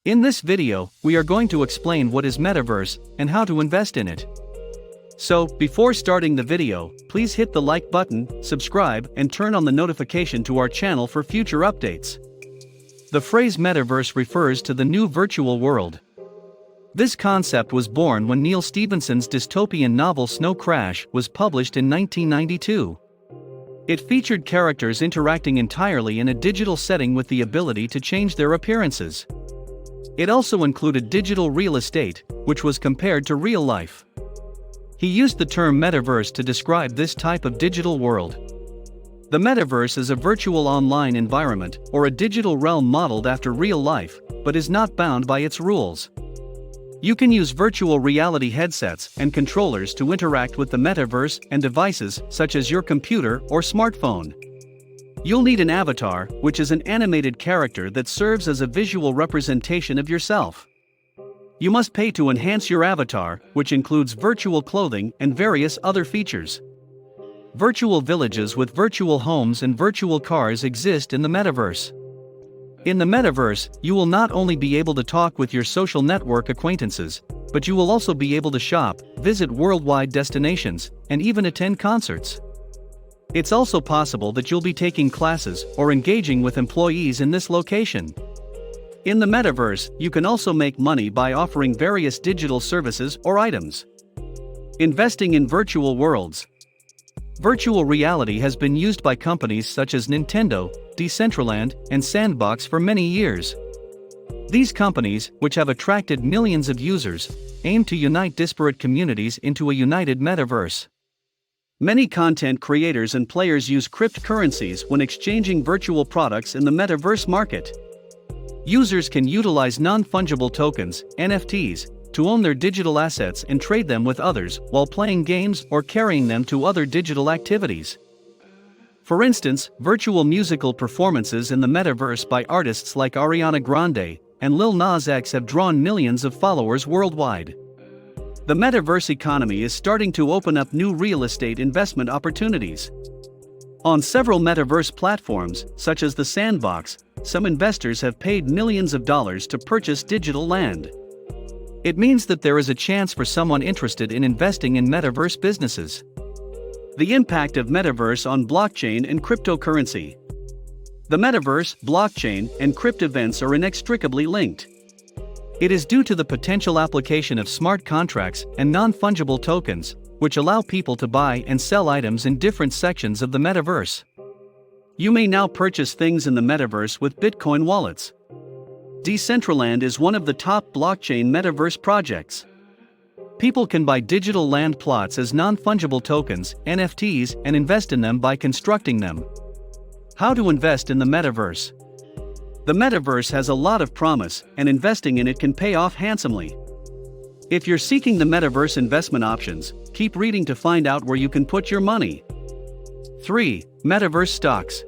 In this video, we are going to explain what is Metaverse and how to invest in it. So, before starting the video, please hit the like button, subscribe, and turn on the notification to our channel for future updates. The phrase Metaverse refers to the new virtual world. This concept was born when Neal Stephenson's dystopian novel Snow Crash was published in 1992. It featured characters interacting entirely in a digital setting with the ability to change their appearances. It also included digital real estate, which was compared to real life. He used the term metaverse to describe this type of digital world. The metaverse is a virtual online environment or a digital realm modeled after real life, but is not bound by its rules. You can use virtual reality headsets and controllers to interact with the metaverse and devices such as your computer or smartphone. You'll need an avatar, which is an animated character that serves as a visual representation of yourself. You must pay to enhance your avatar, which includes virtual clothing and various other features. Virtual villages with virtual homes and virtual cars exist in the metaverse. In the metaverse, you will not only be able to talk with your social network acquaintances, but you will also be able to shop, visit worldwide destinations, and even attend concerts. It's also possible that you'll be taking classes or engaging with employees in this location. In the metaverse, you can also make money by offering various digital services or items. Investing in virtual worlds. Virtual reality has been used by companies such as Nintendo, Decentraland, and Sandbox for many years. These companies, which have attracted millions of users, aim to unite disparate communities into a united metaverse. Many content creators and players use cryptocurrencies when exchanging virtual products in the metaverse market. Users can utilize non-fungible tokens, NFTs, to own their digital assets and trade them with others while playing games or carrying them to other digital activities. For instance, virtual musical performances in the metaverse by artists like Ariana Grande and Lil Nas X have drawn millions of followers worldwide. The metaverse economy is starting to open up new real estate investment opportunities. On several metaverse platforms, such as the Sandbox, some investors have paid millions of dollars to purchase digital land. It means that there is a chance for someone interested in investing in metaverse businesses. The impact of metaverse on blockchain and cryptocurrency. The metaverse, blockchain, and crypto events are inextricably linked. It is due to the potential application of smart contracts and non-fungible tokens, which allow people to buy and sell items in different sections of the metaverse. You may now purchase things in the metaverse with Bitcoin wallets. Decentraland is one of the top blockchain metaverse projects. People can buy digital land plots as non-fungible tokens, NFTs, and invest in them by constructing them. How to invest in the metaverse? The metaverse has a lot of promise, and investing in it can pay off handsomely. If you're seeking the metaverse investment options, keep reading to find out where you can put your money. 3. Metaverse stocks.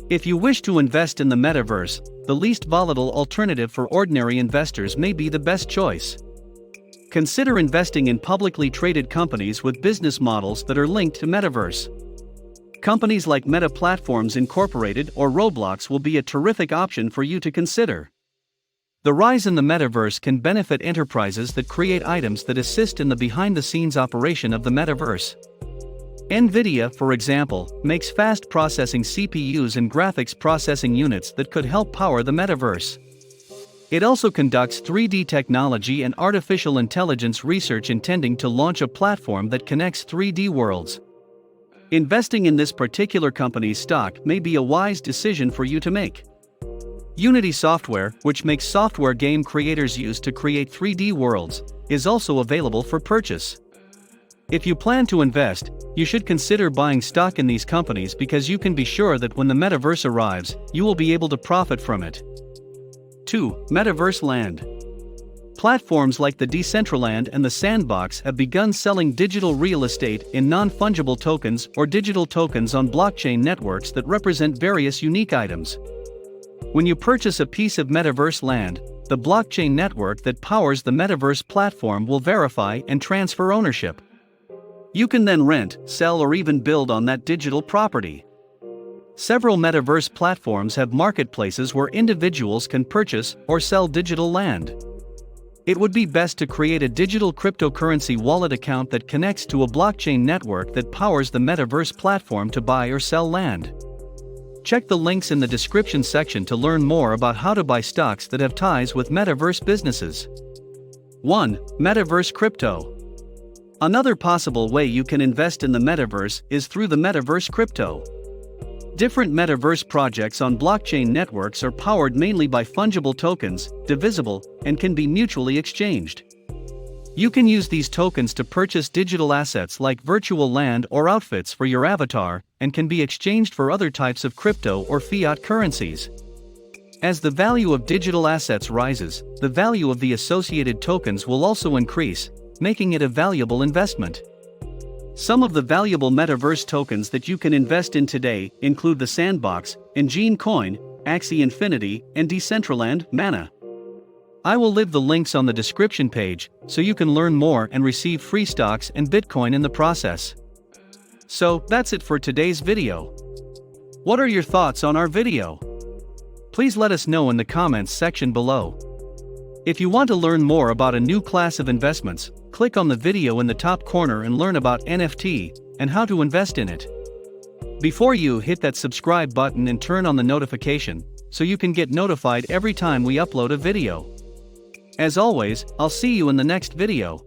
If you wish to invest in the metaverse, the least volatile alternative for ordinary investors may be the best choice. Consider investing in publicly traded companies with business models that are linked to metaverse. Companies like Meta Platforms Incorporated or Roblox will be a terrific option for you to consider. The rise in the metaverse can benefit enterprises that create items that assist in the behind-the-scenes operation of the metaverse. NVIDIA, for example, makes fast processing CPUs and graphics processing units that could help power the metaverse. It also conducts 3D technology and artificial intelligence research intending to launch a platform that connects 3D worlds. Investing in this particular company's stock may be a wise decision for you to make. Unity Software, which makes software game creators use to create 3D worlds, is also available for purchase. If you plan to invest, you should consider buying stock in these companies because you can be sure that when the metaverse arrives, you will be able to profit from it. 2. Metaverse land. Platforms like the Decentraland and the Sandbox have begun selling digital real estate in non-fungible tokens or digital tokens on blockchain networks that represent various unique items. When you purchase a piece of metaverse land, the blockchain network that powers the metaverse platform will verify and transfer ownership. You can then rent, sell, or even build on that digital property. Several metaverse platforms have marketplaces where individuals can purchase or sell digital land. It would be best to create a digital cryptocurrency wallet account that connects to a blockchain network that powers the metaverse platform to buy or sell land. Check the links in the description section to learn more about how to buy stocks that have ties with metaverse businesses. 1. Metaverse Crypto. Another possible way you can invest in the metaverse is through the metaverse crypto. Different metaverse projects on blockchain networks are powered mainly by fungible tokens, divisible, and can be mutually exchanged. You can use these tokens to purchase digital assets like virtual land or outfits for your avatar, and can be exchanged for other types of crypto or fiat currencies. As the value of digital assets rises, the value of the associated tokens will also increase, making it a valuable investment. Some of the valuable metaverse tokens that you can invest in today include the Sandbox, Engine Coin, Axie Infinity, and Decentraland Mana. I will leave the links on the description page so you can learn more and receive free stocks and Bitcoin in the process. So, that's it for today's video. What are your thoughts on our video? Please let us know in the comments section below. If you want to learn more about a new class of investments, click on the video in the top corner and learn about NFT and how to invest in it. Before you hit that subscribe button and turn on the notification so you can get notified every time we upload a video. As always, I'll see you in the next video.